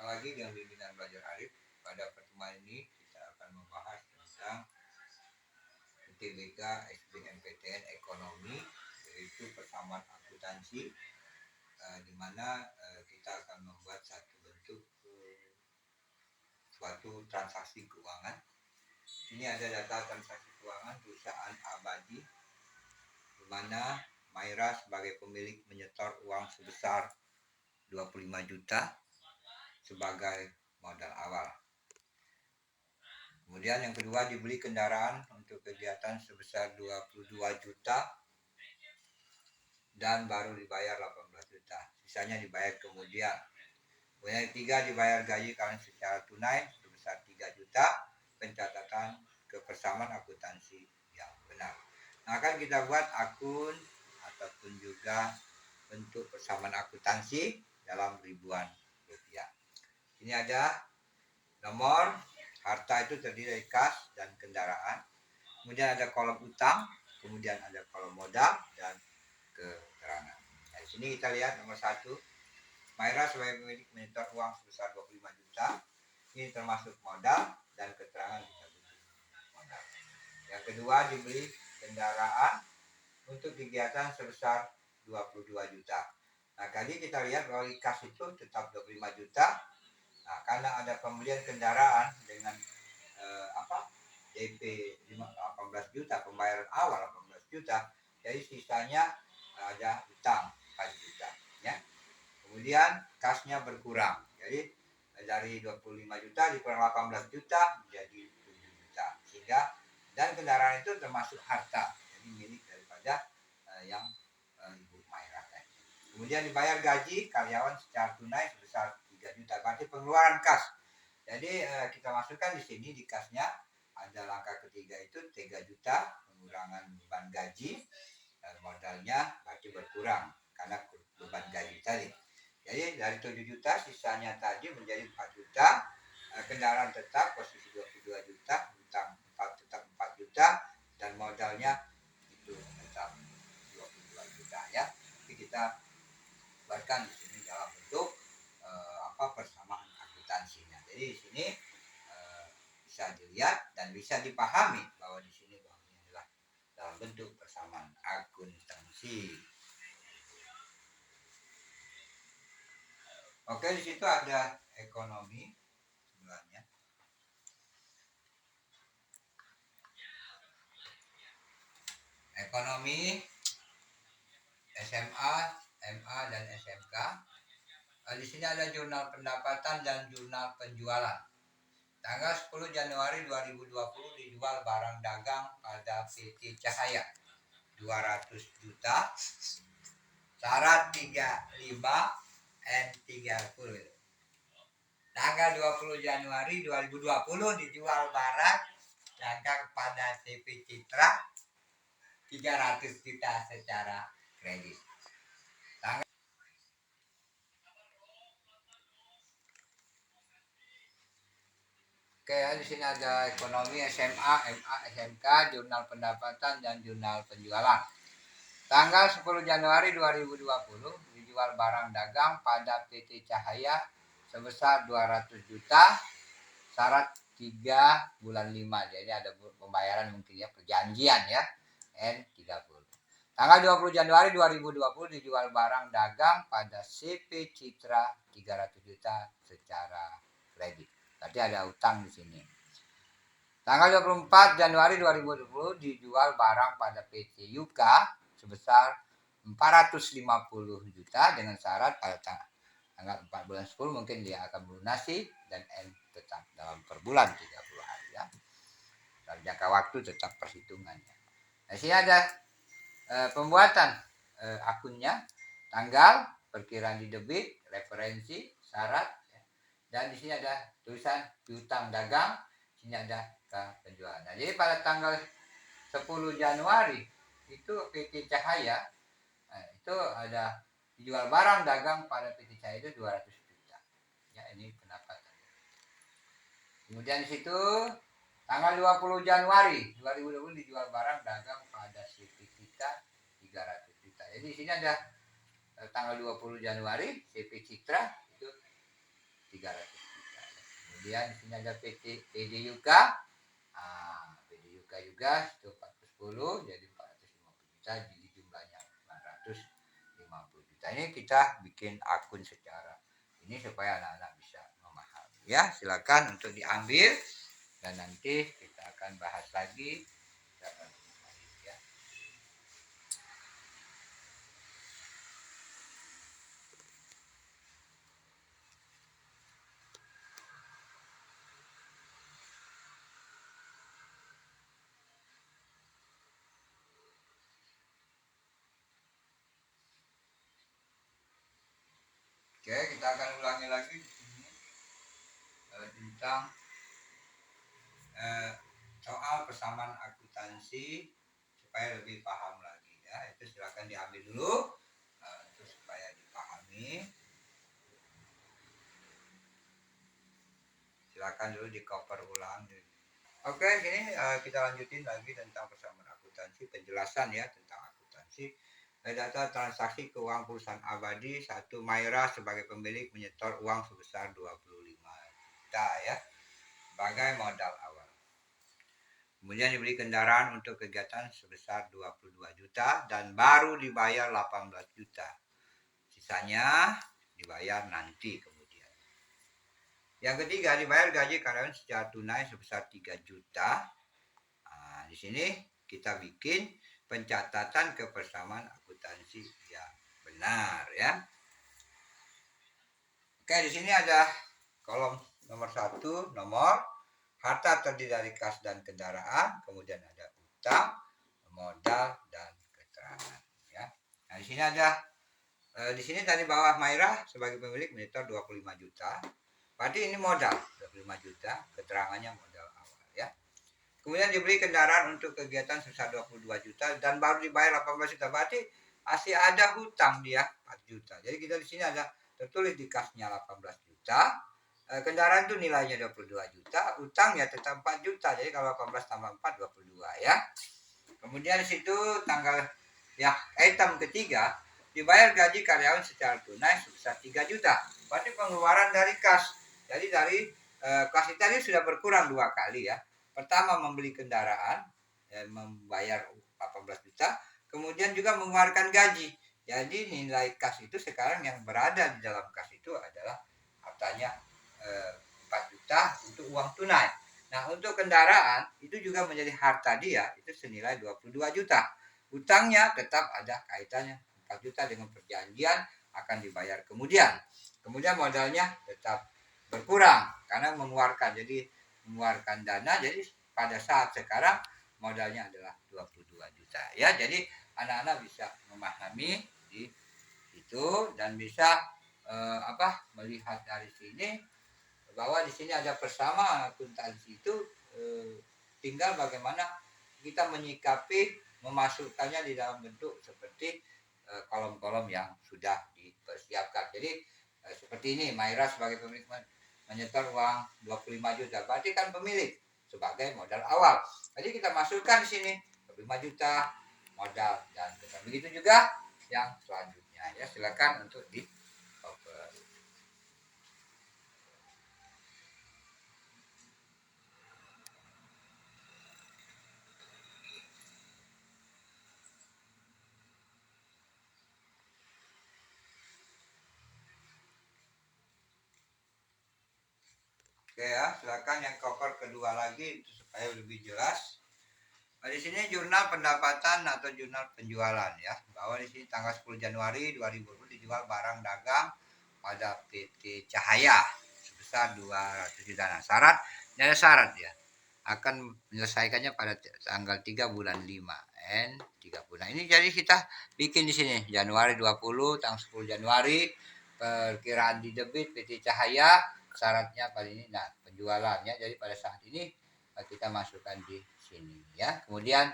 Lagi dengan bimbingan belajar Arif. Pada pertemuan ini kita akan membahas tentang UTBK SBMPTN Ekonomi, yaitu persamaan akuntansi, di mana kita akan membuat satu bentuk suatu transaksi keuangan. Ini ada data transaksi keuangan perusahaan Abadi, di mana Maira sebagai pemilik menyetor uang sebesar 25 juta sebagai modal awal. Kemudian yang kedua, dibeli kendaraan untuk kegiatan sebesar 22 juta dan baru dibayar 18 juta. Sisanya dibayar kemudian. Kemudian yang ketiga, dibayar gaji kalian secara tunai sebesar 3 juta, pencatatan kebersamaan akuntansi yang benar. Nah, akan kita buat akun ataupun juga bentuk persamaan akuntansi dalam ribuan rupiah. Ini ada nomor harta, itu terdiri dari kas dan kendaraan. Kemudian ada kolom utang, kemudian ada kolom modal dan keterangan. Nah, di sini kita lihat nomor 1, Maira sebagai pemilik menyetor uang sebesar 25 juta. Ini termasuk modal dan keterangan kita butuh modal. Yang kedua, dibeli kendaraan untuk kegiatan sebesar 22 juta. Nah, tadi kita lihat bahwa kas itu tetap 25 juta. Nah, karena ada pembelian kendaraan dengan DP 18 juta, pembayaran awal 18 juta, jadi sisanya ada utang 4 juta ya. Kemudian kasnya berkurang, jadi dari 25 juta dikurang 18 juta menjadi 7 juta, sehingga dan kendaraan itu termasuk harta, jadi milik daripada yang Ibu Maira. Kemudian dibayar gaji karyawan secara tunai sebesar 3 juta, berarti pengeluaran kas. Jadi kita masukkan di sini di kasnya ada langkah ketiga, itu 3 juta pengurangan beban gaji, modalnya berarti berkurang karena beban gaji tadi. Jadi dari 7 juta sisanya tadi menjadi 4 juta, kendaraan tetap posisi 22 juta, utang tetap 4 juta, dan modalnya itu tetap 22 juta ya. Jadi kita buatkan di sini dalam bentuk persamaan akuntansinya. Jadi di sini bisa dilihat dan bisa dipahami bahwa di sini bahwa ini adalah dalam bentuk persamaan akuntansi. Oke, di situ ada ekonomi sebelahnya. Ekonomi SMA, MA dan SMK. Di sini ada jurnal pendapatan dan jurnal penjualan. Tanggal 10 Januari 2020 dijual barang dagang pada PT Cahaya 200 juta, syarat 35 N30. Tanggal 20 Januari 2020 dijual barang dagang pada CP Citra 300 juta secara kredit. Oke, di sini ada ekonomi SMA, MA, SMK, jurnal pendapatan dan jurnal penjualan. Tanggal 10 Januari 2020 dijual barang dagang pada PT Cahaya sebesar 200 juta, syarat 3 bulan 5. Jadi ada pembayaran mungkin ya, perjanjian ya, N30. Tanggal 20 Januari 2020 dijual barang dagang pada CP Citra 300 juta secara kredit. Berarti ada utang di sini. Tanggal 24 Januari 2020 dijual barang pada PT Yuka sebesar 450 juta dengan syarat pada tanggal 4 bulan 10 mungkin dia akan melunasi dan N tetap dalam per bulan 30 hari ya. Dan jangka waktu tetap perhitungannya. Nah, sini ada pembuatan akunnya, tanggal, perkiraan di debit, referensi, syarat, ya. Dan di sini ada tulisan piutang dagang, sini ada ke penjualan. Nah, jadi pada tanggal 10 Januari itu PT Cahaya itu ada dijual barang dagang pada PT Cahaya itu 200 juta. Ya, ini pendapatan. Kemudian di situ tanggal 20 Januari 2020 dijual barang dagang pada CP Citra 300 juta. Jadi di sini ada tanggal 20 Januari CP Citra itu 300 300 juta. Kemudian di sini ada PD Yuka. PD Yuka juga itu 410, jadi 450 juta, jadi jumlahnya 450 juta. Ini kita bikin akun secara ini supaya anak-anak bisa memahami. Ya, silakan untuk diambil dan nanti kita akan bahas lagi. Ya. Oke, kita akan ulangi lagi di sini tentang soal persamaan akuntansi supaya lebih paham lagi ya. Itu silakan diambil dulu untuk supaya dipahami. Silakan dulu di cover ulang. Oke, ini kita lanjutin lagi tentang persamaan akuntansi, penjelasan ya tentang akuntansi. Data transaksi keuangan perusahaan abadi, 1. Maira sebagai pemilik menyetor uang sebesar 25 juta ya sebagai modal awal. Kemudian dibeli kendaraan untuk kegiatan sebesar 22 juta dan baru dibayar 18 juta. Sisanya dibayar nanti kemudian. Yang ketiga, dibayar gaji karyawan secara tunai sebesar 3 juta. Nah, di sini kita bikin pencatatan kebersamaan akuntansi yang benar ya. Oke, di sini ada kolom nomor 1, nomor harta terdiri dari kas dan kendaraan, kemudian ada utang, modal dan keterangan ya. Nah, di sini ada di sini tadi bawah Maira sebagai pemilik menyetor 25 juta. Berarti ini modal 25 juta, keterangannya modal awal ya. Kemudian dibeli kendaraan untuk kegiatan sebesar 22 juta dan baru dibayar 18 juta. Berarti masih ada hutang dia 4 juta. Jadi kita di sini ada tertulis di kasnya 18 juta. Kendaraan itu nilainya 22 juta, utangnya tetap 4 juta. Jadi kalau 18 tambah 4 22 ya. Kemudian di situ tanggal ya item ketiga, dibayar gaji karyawan secara tunai sebesar 3 juta. Berarti pengeluaran dari kas. Jadi dari kas tadi sudah berkurang 2 kali ya. Pertama membeli kendaraan dan membayar 18 juta, kemudian juga mengeluarkan gaji. Jadi nilai kas itu sekarang yang berada di dalam kas itu adalah hartanya 4 juta untuk uang tunai. Nah, untuk kendaraan itu juga menjadi harta dia, itu senilai 22 juta. Utangnya tetap ada kaitannya 4 juta dengan perjanjian akan dibayar kemudian. Kemudian modalnya tetap berkurang karena mengeluarkan. Jadi mengeluarkan dana, jadi pada saat sekarang modalnya adalah 22 juta. Ya, jadi anak-anak bisa memahami di situ dan bisa melihat dari sini bahwa di sini ada persamaan akuntansi itu tinggal bagaimana kita menyikapi memasukkannya di dalam bentuk seperti kolom-kolom yang sudah dipersiapkan. Jadi seperti ini, Maira sebagai pemilik menyetor uang 25 juta, berarti kan pemilik sebagai modal awal. Jadi kita masukkan di sini 25 juta modal dan begitu juga yang selanjutnya ya. Silakan untuk di cover. Oke ya, silakan yang cover kedua lagi supaya lebih jelas. Nah, di sini jurnal pendapatan atau jurnal penjualan ya. Bahwa di sini tanggal 10 Januari 2020 dijual barang dagang pada PT Cahaya sebesar 200 juta. Nah, syarat, ada syarat ya. Akan menyelesaikannya pada tanggal 3 bulan 5 N30. Nah, ini jadi kita bikin di sini Januari 20, tanggal 10 Januari perkiraan di debit PT Cahaya, syaratnya pada ini. Nah, penjualannya jadi pada saat ini kita masukkan di sini ya. Kemudian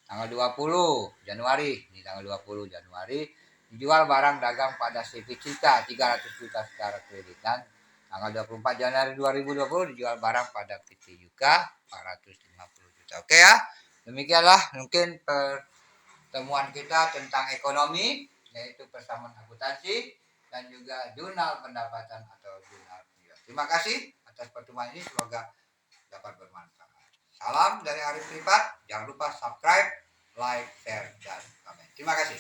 tanggal 20 Januari, ini tanggal 20 Januari dijual barang dagang pada CV Cita 300 juta secara kredit, dan tanggal 24 Januari 2020 dijual barang pada PT Yuka 450 juta. Oke ya. Demikianlah mungkin pertemuan kita tentang ekonomi, yaitu persamaan akuntansi dan juga jurnal pendapatan atau jurnal penjualan. Terima kasih atas pertemuan ini, semoga dapat bermanfaat. Salam dari Arif Privat. Jangan lupa subscribe, like, share, dan komen. Terima kasih.